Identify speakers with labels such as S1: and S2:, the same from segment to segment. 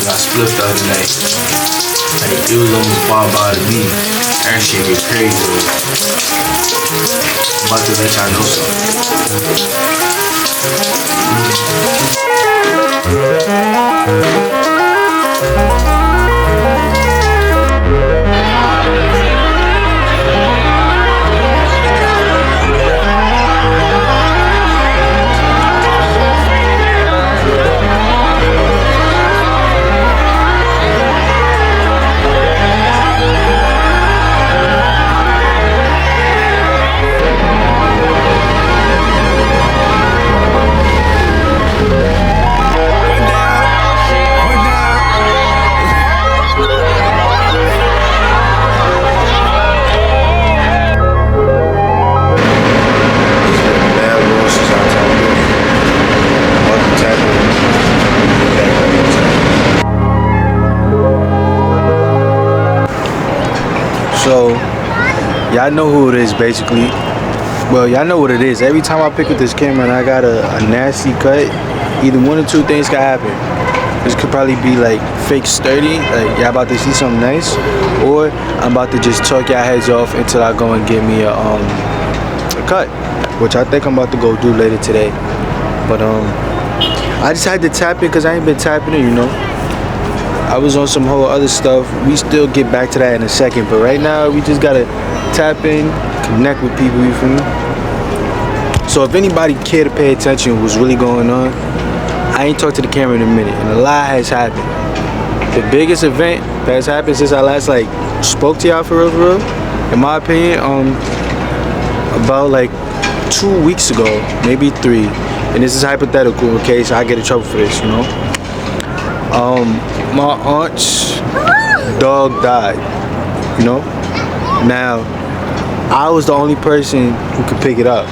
S1: I split the other night. Like, it was almost bye-bye to me. That shit get crazy. I'm about to let y'all know something. So, y'all know who it is basically. Well, y'all know what it is. Every time I pick up this camera and I got a nasty cut, either one or two things can happen. This could probably be like fake sturdy, like y'all about to see something nice, or I'm about to just talk y'all heads off until I go and get me a cut, which I think I'm about to go do later today. But I just had to tap it because I ain't been tapping it, you know. I was on some whole other stuff. We still get back to that in a second, but right now we just gotta tap in, connect with people, you feel me? So if anybody care to pay attention what's really going on, I ain't talked to the camera in a minute, and a lot has happened. The biggest event that has happened since I last spoke to y'all for real, in my opinion, about like 2 weeks ago, maybe 3, and this is hypothetical in case I get in trouble for this, you know. My aunt's dog died, you know. Now, I was the only person who could pick it up.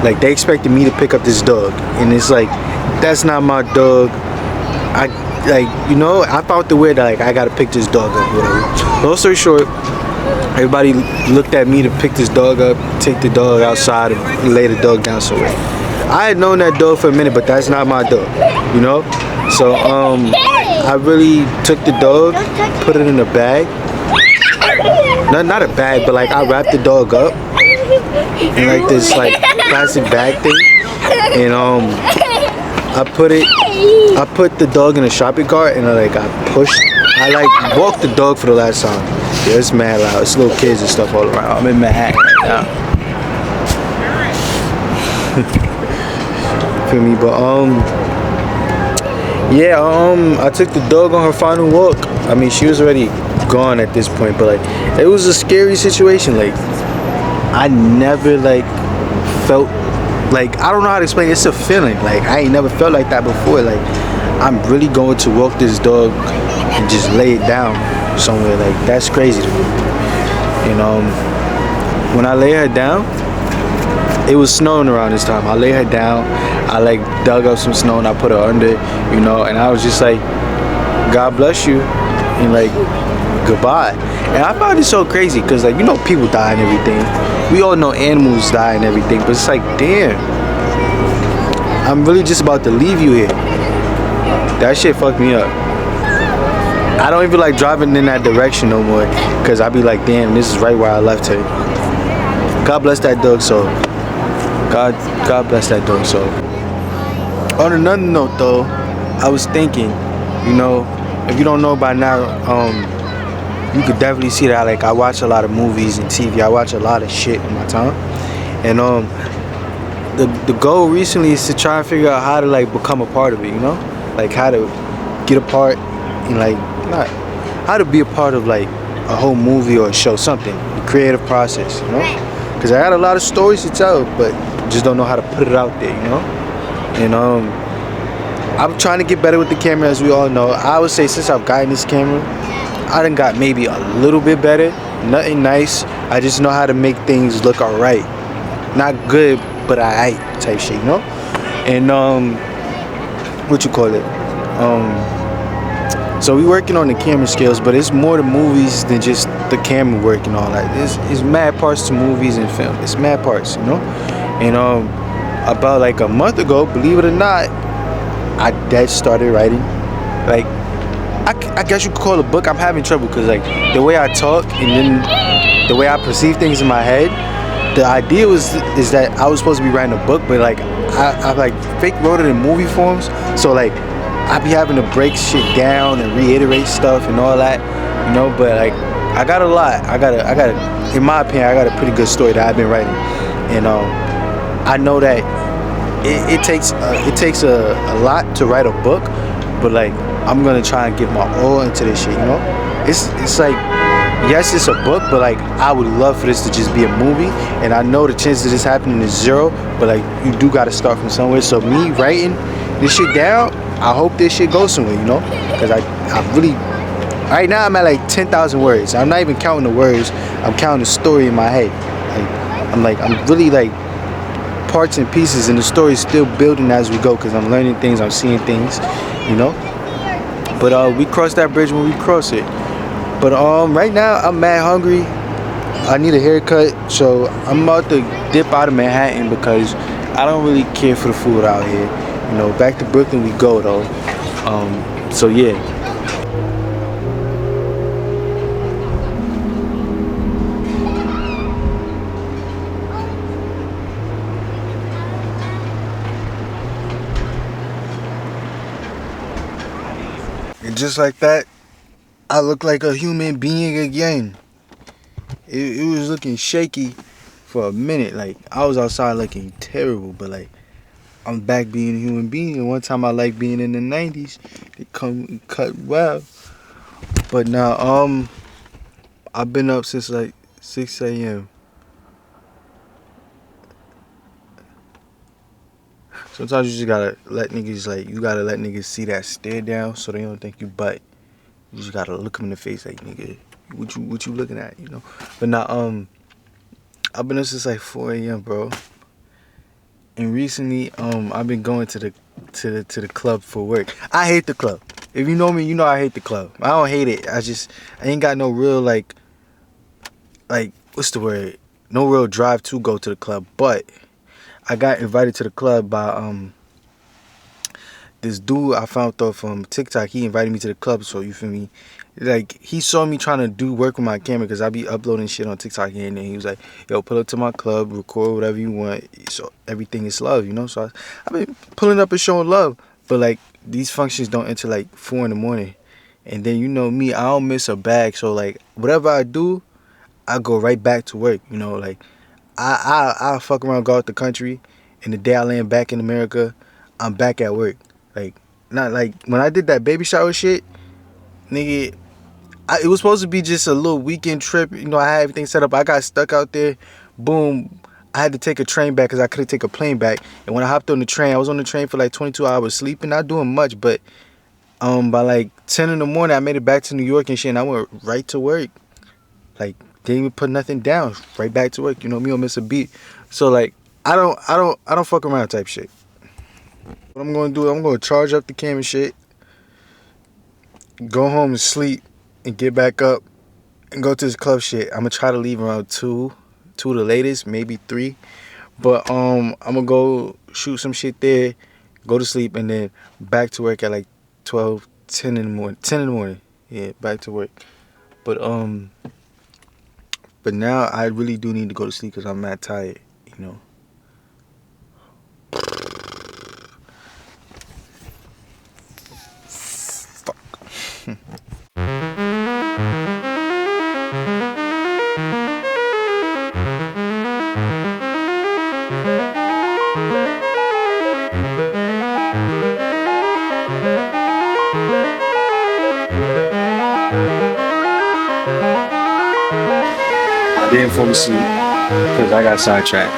S1: Like they expected me to pick up this dog, and it's like, that's not my dog. I felt the way that like I gotta pick this dog up, whatever. Long story short, everybody looked at me to pick this dog up, take the dog outside, and lay the dog down somewhere. I had known that dog for a minute, but that's not my dog, you know. So I really took the dog, put it in a bag. Not a bag, but like I wrapped the dog up in like this like plastic bag thing, and I put the dog in a shopping cart, and I walked the dog for the last time. Yeah, it's mad loud. It's little kids and stuff all around. I'm in Manhattan right now. Feel me? But I took the dog on her final walk. I mean, she was already gone at this point, but like it was a scary situation. Like I never felt like, I don't know how to explain it. It's a feeling like I ain't never felt like that before. Like I'm really going to walk this dog and just lay it down somewhere. Like that's crazy to me. And when I lay her down, it was snowing around this time. I lay her down, I dug up some snow and I put her under, you know, and I was just like, God bless you, and goodbye. And I found it so crazy because people die and everything. We all know animals die and everything, but it's like, damn, I'm really just about to leave you here. That shit fucked me up. I don't even like driving in that direction no more because I be like, damn, this is right where I left her. God bless that dog soul. God bless that dog soul. On another note though, I was thinking, if you don't know by now, you could definitely see that I watch a lot of movies and TV. I watch a lot of shit in my time, and the goal recently is to try and figure out how to become a part of it. How to get a part and not how to be a part of a whole movie or a show, something, the creative process. Because I got a lot of stories to tell, but just don't know how to put it out there. And I'm trying to get better with the camera, as we all know. I would say since I've gotten this camera, I done got maybe a little bit better. Nothing nice. I just know how to make things look alright. Not good, but alright type shit, And so we working on the camera skills, but it's more to movies than just the camera work and all that. It's mad parts to movies and film. It's mad parts, And about a month ago, believe it or not, I started writing like I guess you could call it a book. I'm having trouble because like the way I talk and then the way I perceive things in my head, the idea is that I was supposed to be writing a book, but like I like fake wrote it in movie forms. So like I be having to break shit down and reiterate stuff and all that, you know. But like I got a lot. I got a, in my opinion, I got a pretty good story that I've been writing, and I know that it takes a lot to write a book, but like I'm gonna try and get my all into this shit, you know. It's like, yes, it's a book, but like I would love for this to just be a movie, and I know the chance of this happening is zero, but like you do gotta start from somewhere. So me writing this shit down, I hope this shit goes somewhere, you know, because I really, right now I'm at like 10,000 words. I'm not even counting the words, I'm counting the story in my head. I'm really like parts and pieces, and the story is still building as we go, because I'm learning things, I'm seeing things, you know. But we cross that bridge when we cross it. But right now I'm mad hungry. I need a haircut, so I'm about to dip out of Manhattan because I don't really care for the food out here. You know, back to Brooklyn we go though. So yeah. And just like that, I look like a human being again. It was looking shaky for a minute. Like I was outside looking terrible, but like I'm back being a human being. And one time I liked being in the 90s. It come cut well. But now I've been up since like 6 a.m. Sometimes you just gotta let niggas, like, you gotta let niggas see that stare down so they don't think you butt. You just gotta look them in the face like, nigga, what you looking at, you know? But now I've been up since like 4 a.m. bro. And recently I've been going to the club for work. I hate the club. If you know me, you know I hate the club. I don't hate it. I ain't got no real like what's the word? No real drive to go to the club. But I got invited to the club by this dude I found off from TikTok. He invited me to the club, so you feel me? Like, he saw me trying to do work with my camera because I be uploading shit on TikTok here and then. He was like, yo, pull up to my club, record whatever you want. So everything is love, you know? So I've been pulling up and showing love. But like, these functions don't enter like 4 in the morning. And then you know me, I don't miss a bag. So like, whatever I do, I go right back to work, you know? Like, I fuck around, go out the country, and the day I land back in America, I'm back at work. Like, not like when I did that baby shower shit, nigga, it was supposed to be just a little weekend trip. You know, I had everything set up. I got stuck out there. Boom. I had to take a train back because I couldn't take a plane back. And when I hopped on the train, I was on the train for like 22 hours sleeping, not doing much. But by like 10 in the morning, I made it back to New York and shit, and I went right to work. Like, didn't even put nothing down. Right back to work. You know, me don't miss a beat. So like, I don't fuck around type shit. What I'm gonna do, I'm gonna charge up the camera shit, go home and sleep, and get back up and go to this club shit. I'm gonna try to leave around 2 the latest, maybe 3. But I'm gonna go shoot some shit there, go to sleep, and then back to work at like 12, 10 in the morning. 10 in the morning. Yeah, back to work. But now I really do need to go to sleep because I'm mad tired, you know. Fuck. I didn't fall asleep because I got sidetracked.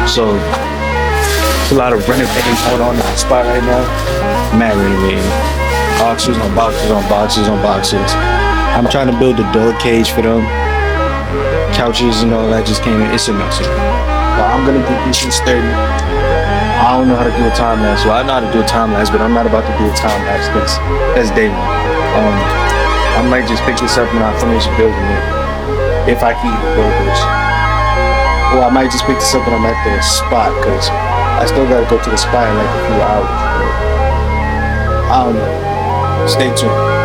S1: So there's a lot of renovating going on in the spot right now. Mad renovating. Boxes on boxes on boxes on boxes. I'm trying to build a dog cage for them. Couches and all that just came in. It's a mess. But I'm gonna get this shit sturdy. I don't know how to do a time lapse. Well, I know how to do a time lapse, but I'm not about to do a time lapse because that's day one. I might just pick this up when I finish building it. If I can build this. Or I might just pick this up when I'm at the spot because I still gotta go to the spot in like a few hours. I don't know. Stay tuned.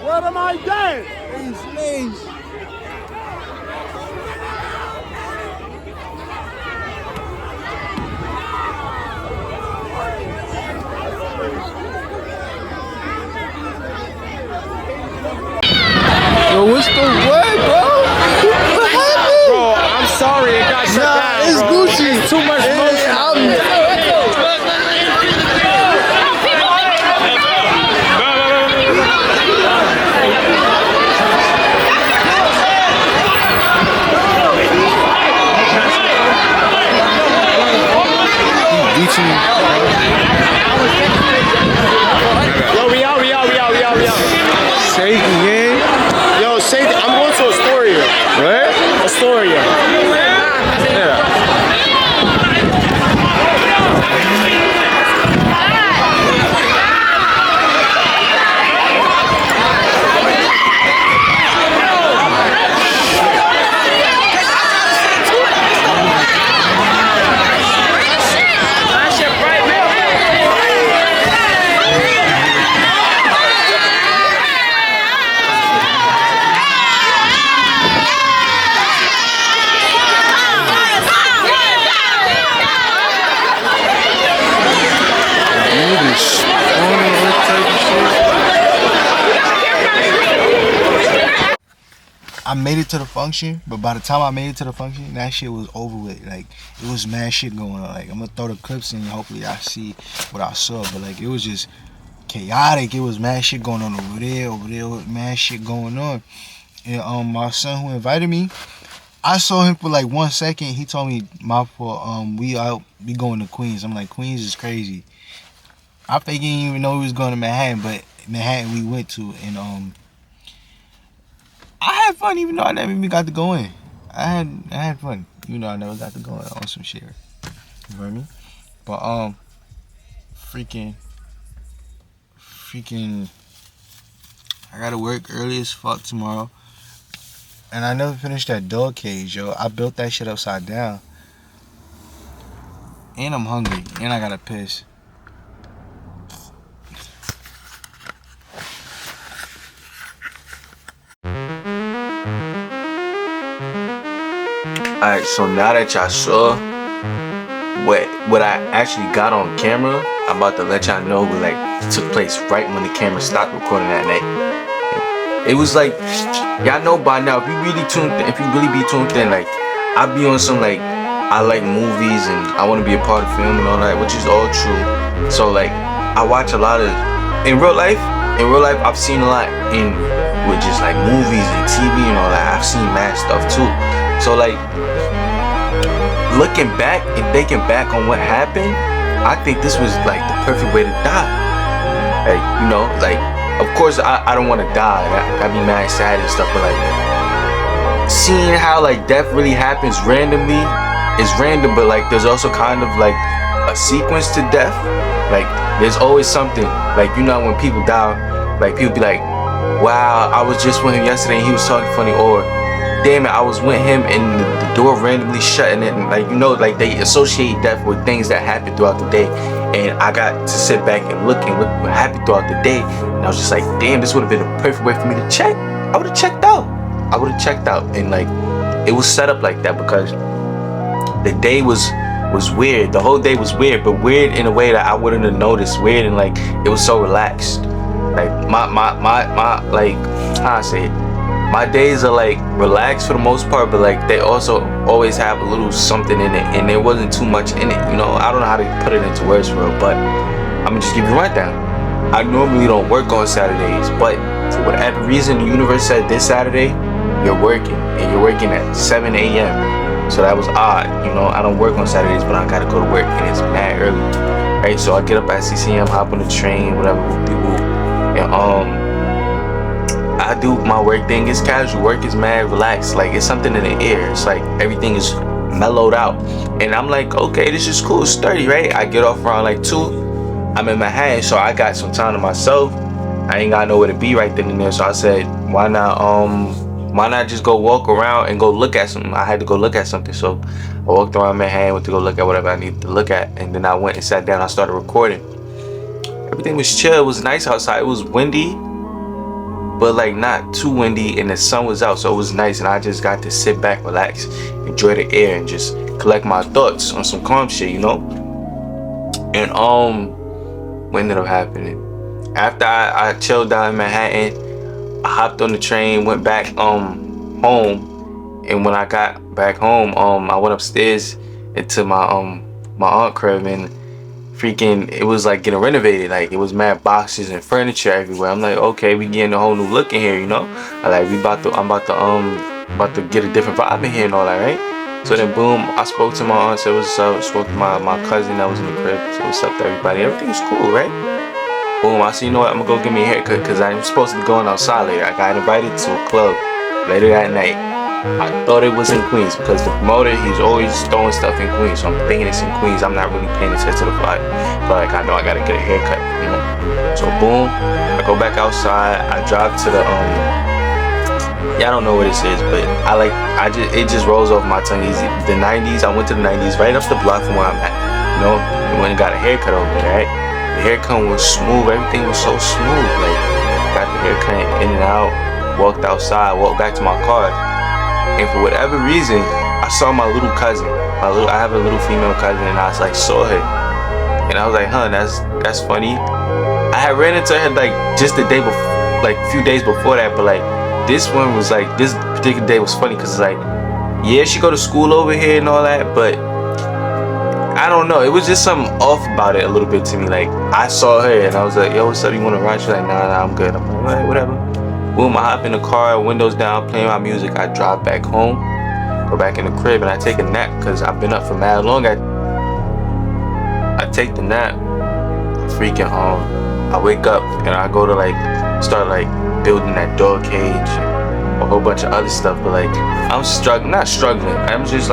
S2: What am I doing? Please.
S1: Yo, what's the word, bro? What happened?
S2: Bro, I'm sorry it got shut down,
S1: It's
S2: bro.
S1: Gucci.
S2: It's too much motion.
S1: Reaching.
S2: Yo, we out.
S1: Say it again.
S2: Yo, I'm going to Astoria.
S1: What?
S2: Astoria.
S1: Yeah. I made it to the function, but by the time I made it to the function, that shit was over with. Like, it was mad shit going on. Like, I'm gonna throw the clips in, hopefully I see what I saw. But like, it was just chaotic. It was mad shit going on over there, mad shit going on. And my son who invited me, I saw him for like 1 second. He told me, my fault, we going to Queens. I'm like, Queens is crazy. I figured he didn't even know he was going to Manhattan, but Manhattan we went to, and I had fun even though I never even got to go in. I had fun even though I never got to go in on some shit. You heard me? But freaking, I gotta work early as fuck tomorrow. And I never finished that dog cage, yo. I built that shit upside down. And I'm hungry. And I gotta piss. Alright, so now that y'all saw what I actually got on camera, I'm about to let y'all know what like took place right when the camera stopped recording that night. It was like, y'all know by now, if you really be tuned in, like I be on some like, I like movies and I want to be a part of film and all that, which is all true. So like I watch a lot of in real life I've seen a lot in with just like movies and TV and all that. I've seen mad stuff too. So like looking back and thinking back on what happened, I think this was like the perfect way to die. Like, you know, like of course I don't want to die. I'd be mad sad and stuff, but like seeing how like death really happens randomly is random, but like there's also kind of like a sequence to death. Like there's always something, like, you know, when people die, like people be like, wow, I was just with him yesterday and he was talking funny, or damn it, I was with him and the door randomly shut, and then like, you know, like they associate death with things that happen throughout the day. And I got to sit back and look what happened throughout the day, and I was just like, damn, this would have been a perfect way for me to check. I would have checked out. And like it was set up like that because the day was weird. The whole day was weird, but weird in a way that I wouldn't have noticed. Weird and like it was so relaxed. Like my like, how I say it, my days are like relaxed for the most part, but like they also always have a little something in it, and there wasn't too much in it, you know. I don't know how to put it into words for real, but I'm gonna just give you a rundown. I normally don't work on Saturdays, but for whatever reason the universe said this Saturday you're working, and you're working at 7 a.m. So that was odd, you know. I don't work on Saturdays, but I gotta go to work, and it's mad early, right? So I get up at 6 a.m., hop on the train, whatever, and I do my work thing. It's casual. Work is mad relaxed. Like it's something in the air. It's like everything is mellowed out, and I'm like, okay, this is cool. It's 30, right? I get off around like 2. I'm in Manhattan, so I got some time to myself. I ain't got nowhere to be right then and there, so I said, why not just go walk around and go look at something? I had to go look at something, so I walked around Manhattan, went to go look at whatever I needed to look at, and then I went and sat down. I started recording. Everything was chill. It was nice outside. It was windy, but like not too windy, and the sun was out, so it was nice. And I just got to sit back, relax, enjoy the air, and just collect my thoughts on some calm shit, you know. And what ended up happening after I chilled down in Manhattan, I hopped on the train, went back home, and when I got back home, I went upstairs into my aunt crib, and freaking it was like getting renovated. Like it was mad boxes and furniture everywhere. I'm like, okay, we getting a whole new look in here, you know. Like I'm about to get a different vibe in here and all that, right? So then boom, I spoke to my aunt, said what's up, spoke to my cousin that was in the crib, said what's up to everybody. Everything was cool, right? Boom, I said, you know what, I'm gonna go get me a haircut because I'm supposed to be going outside later. I got invited to a club later that night. I thought it was in Queens because the promoter, he's always throwing stuff in Queens, so I'm thinking it's in Queens. I'm not really paying attention to the flyer, but like I know I gotta get a haircut, you know. So boom, I go back outside. I drive to the yeah, I don't know what this is, but it just rolls off my tongue easy. The 90s, I went to the 90s right up the block from where I'm at, you know. And went and got a haircut over there, right? The haircut was smooth. Everything was so smooth. Like got the haircut in and out. Walked outside. Walked back to my car. And for whatever reason, I saw my little cousin. I have a little female cousin, and I was like, saw her, and I was like, huh, that's funny. I had ran into her like just the day before, like a few days before that, but like this one was like, this particular day was funny because it's like, yeah, she go to school over here and all that, but I don't know, it was just something off about it a little bit to me. Like I saw her and I was like, yo, what's up, you want to ride? She's like, nah, I'm good. I'm like, all right, whatever. Boom, I hop in the car, windows down, playing my music. I drive back home, go back in the crib, and I take a nap because I've been up for mad long. I take the nap, freaking I wake up and I go to like start like building that dog cage, a whole bunch of other stuff. But like I'm not struggling. I'm just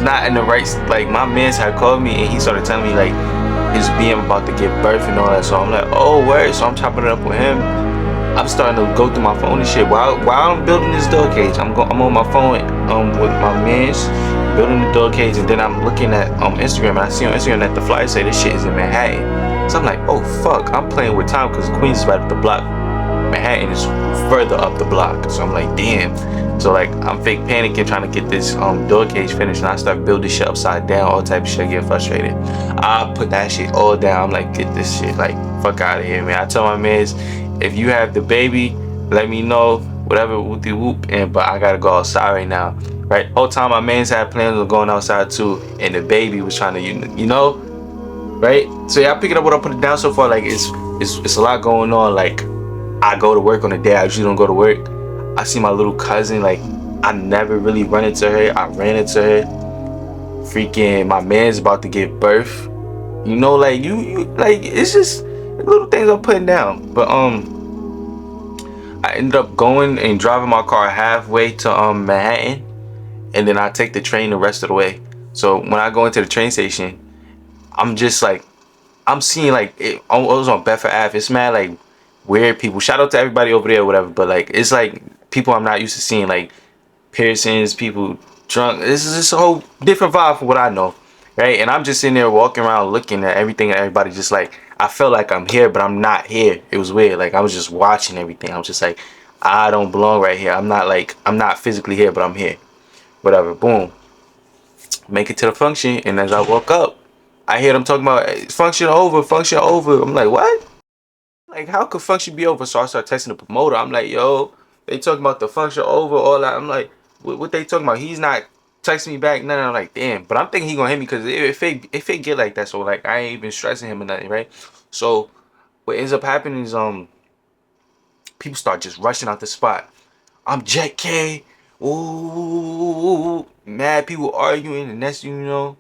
S1: not in the right. Like my man's had called me and he started telling me like his BM about to give birth and all that. So I'm like, oh word. So I'm chopping it up with him. I'm starting to go through my phone and shit while I'm building this dog cage. I'm on my phone with my mans building the dog cage, and then I'm looking at Instagram, and I see on Instagram that the flyer say this shit is in Manhattan. So I'm like, oh fuck, I'm playing with time because Queens is right up the block.
S3: Manhattan is further up the block. So I'm like, damn. So like I'm fake panicking trying to get this door cage finished, and I start building shit upside down, all type of shit, getting frustrated. I put that shit all down. I'm like, get this shit, like, fuck out of here, man. I tell my mans, if you have the baby, let me know, whatever, whoop de whoop. And but I gotta go outside right now. Right, whole time my mans had plans of going outside too, and the baby was trying to, you know, right. So yeah, I pick it up, what I put it down so far. Like it's a lot going on. Like I go to work on the day I usually don't go to work. I see my little cousin. Like I never really run into her. I ran into her. Freaking my man's about to give birth. You know, like you like it's just little things I'm putting down. But I ended up going and driving my car halfway to Manhattan, and then I take the train the rest of the way. So when I go into the train station, I'm just like, I'm seeing like it was on Bedford Ave. It's mad like weird people. Shout out to everybody over there or whatever. But like it's like people I'm not used to seeing, like piercings, people drunk. This is just a whole different vibe from what I know, right? And I'm just sitting there walking around looking at everything, and everybody just like, I felt like I'm here, but I'm not here. It was weird. Like I was just watching everything. I was just like, I don't belong right here. I'm not physically here, but I'm here. Whatever. Boom. Make it to the function, and as I woke up, I hear them talking about, "Hey, function over, function over." I'm like, what? Like, how could function be over? So I start texting the promoter. I'm like, yo, they talking about the function over, all that. I'm like, what they talking about? He's not texting me back. Nothing. I'm like, damn. But I'm thinking he gonna hit me because if it get like that, so like I ain't even stressing him or nothing, right? So what ends up happening is people start just rushing out the spot. I'm Jet K. Ooh, mad people arguing, and next thing you know,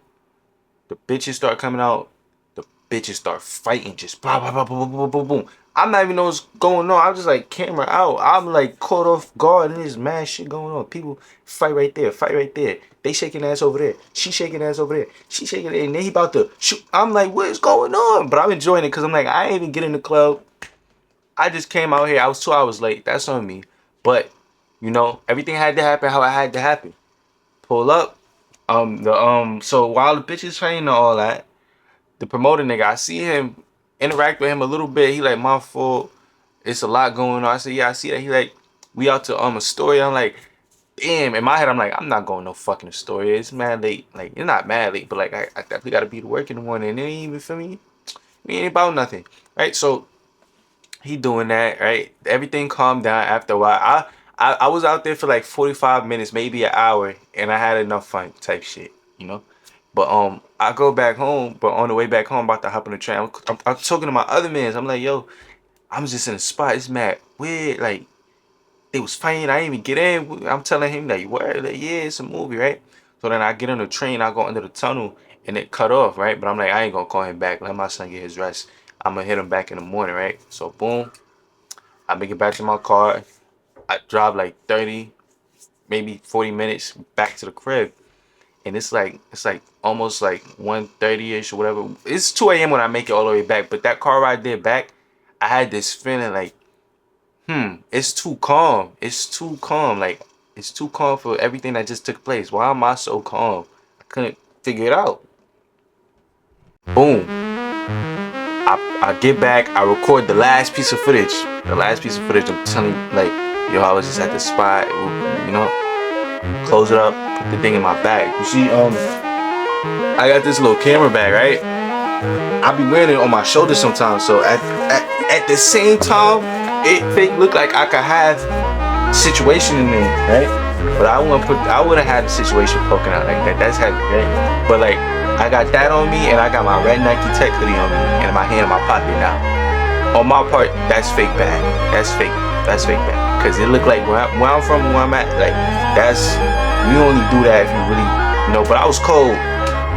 S3: the bitches start coming out. The bitches start fighting, just blah blah blah blah blah blah boom. I'm not even know what's going on. I'm just like camera out. I'm like caught off guard, and there's mad shit going on. People fight right there, fight right there. They shaking ass over there. She shaking ass over there. She shaking it, and then he about to shoot. I'm like, what is going on? But I'm enjoying it because I'm like, I ain't even get in the club. I just came out here. I was 2 hours late. That's on me. But you know, everything had to happen how it had to happen. Pull up. So while the bitches fighting and all that, the promoter nigga, I see him interact with him a little bit. He like, my fault. It's a lot going on. I said, yeah, I see that. He like, we out to a story. I'm like, damn. In my head, I'm like, I'm not going no fucking story. It's mad late. Like, it's not mad late, but like, I definitely gotta be to work in the morning. And it ain't even for me. We ain't about nothing, right? So he doing that, right? Everything calmed down after a while. I was out there for like 45 minutes, maybe an hour, and I had enough fun type shit, you know. But I go back home, but on the way back home, I'm about to hop on the train. I'm talking to my other mans. I'm like, yo, I'm just in a spot. It's mad weird. Like they was fighting. I didn't even get in. I'm telling him like, what? Like, yeah, it's a movie, right? So then I get on the train. I go under the tunnel, and it cut off, right? But I'm like, I ain't gonna call him back. Let my son get his rest. I'm gonna hit him back in the morning, right? So boom, I make it back to my car. I drive like 30, maybe 40 minutes back to the crib. And it's like almost like 1:30ish or whatever. It's 2 a.m. when I make it all the way back. But that car ride there back, I had this feeling like, it's too calm. It's too calm. Like, it's too calm for everything that just took place. Why am I so calm? I couldn't figure it out. Boom. I get back, I record the last piece of footage. The last piece of footage, I'm telling you, like, yo, I was just at the spot, you know, close it up, put the thing in my bag. You see, I got this little camera bag, right? I be wearing it on my shoulder sometimes, so at the same time, it fake look like I could have situation in there, right? But I wouldn't have the situation poking out like that. That's heavy, right? But like, I got that on me, and I got my red Nike Tech hoodie on me, and my hand in my pocket now. On my part, that's fake bag. That's fake. That's fake bag. Cause it look like where I'm from, where I'm at, like you only do that if you really, you know. But I was cold,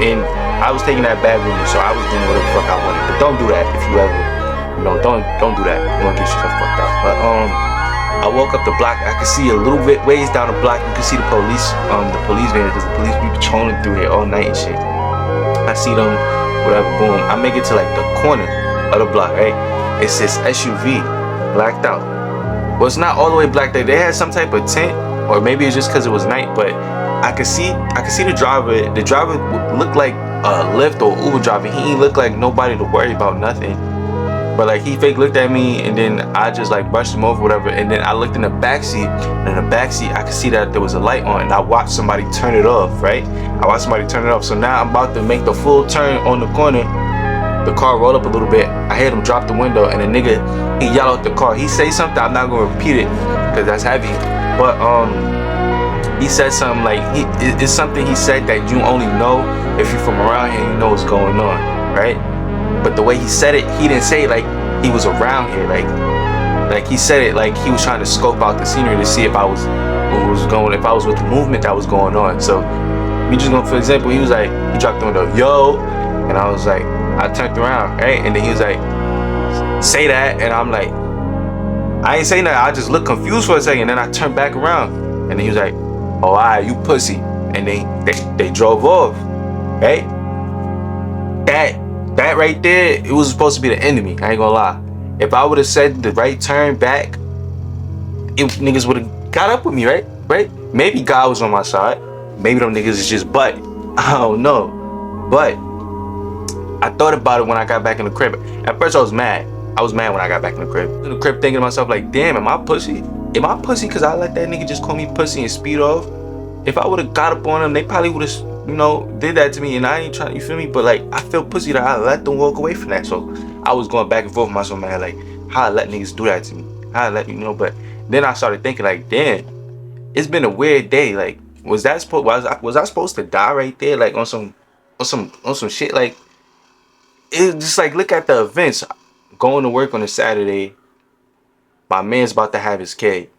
S3: and I was taking that bag with me, so I was doing whatever the fuck I wanted. But don't do that if you ever, you know, don't do that. You won't get yourself fucked up. But I woke up the block. I could see a little bit ways down the block. You could see the police van, because the police be patrolling through here all night and shit. I see them, whatever, boom. I make it to like the corner of the block, right? It says SUV, blacked out. Well, it's not all the way blacked out. They had some type of tint, or maybe it's just because it was night, but I could see the driver. The driver looked like a Lyft or Uber driver. He ain't look like nobody to worry about nothing. But like he fake looked at me, and then I just like brushed him over, whatever. And then I looked in the back seat, and in the back seat I could see that there was a light on, and I watched somebody turn it off. Right? I watched somebody turn it off. So now I'm about to make the full turn on the corner. The car rolled up a little bit. I heard him drop the window, and the nigga he yelled out the car. He say something. I'm not gonna repeat it because that's heavy. But he said something like it's something he said that you only know if you're from around here. You know what's going on, right? But the way he said it, he didn't say it like he was around here. Like he said it like he was trying to scope out the scenery to see if I was if I was with the movement that was going on. So we just going, for example, he was like, he dropped the window, yo, and I was like, I turned around, right? And then he was like, say that, and I'm like, I ain't saying that. I just looked confused for a second, and then I turned back around, and then he was like, oh, alright, you pussy, and they drove off, right? That right there, it was supposed to be the enemy. I ain't gonna lie. If I would have said the right turn back, niggas would have got up with me, right? Right? Maybe God was on my side. Maybe them niggas is just butt. I don't know. But I thought about it when I got back in the crib. At first I was mad. I was mad when I got back in the crib. In the crib thinking to myself like, damn, am I pussy? Am I pussy because I let that nigga just call me pussy and speed off? If I would have got up on them, they probably would have, did that to me, and I ain't trying, you feel me? But like, I feel pussy that I let them walk away from that. So I was going back and forth with myself, man, like, how I let niggas do that to me? How I let, but then I started thinking like, damn, it's been a weird day. Like, was I supposed to die right there? Like on some shit? Like, it just like, look at the events. Going to work on a Saturday, my man's about to have his kid.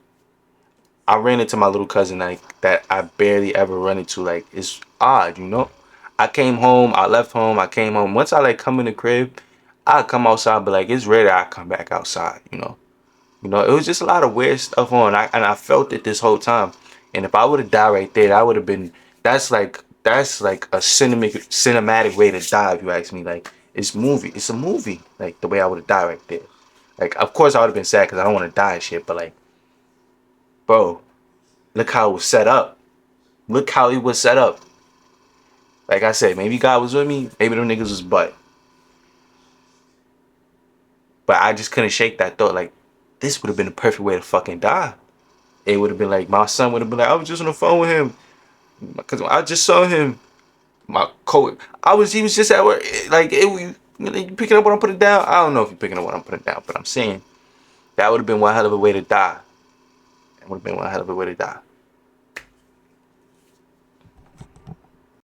S3: I ran into my little cousin like that I barely ever run into. Like, it's odd, I came home, I left home, I came home. Once I like come in the crib, I come outside, but like it's rare that I come back outside, it was just a lot of weird stuff on. I felt it this whole time. And if I would have died right there, that would have been, that's like a cinematic way to die, if you ask me. Like, it's a movie, like the way I would have died right there. Like, of course I would have been sad because I don't want to die and shit, but like, bro, look how it was set up. Look how it was set up. Like I said, maybe God was with me, maybe them niggas was butt. But I just couldn't shake that thought. Like, this would have been the perfect way to fucking die. It would have been like, my son would have been like, I was just on the phone with him. Because I just saw him. My co he was just at work. Like, you picking up what I'm putting down? I don't know if you're picking up what I'm putting down, but I'm saying that would have been one hell of a way to die. It would have been one hell of a way to die.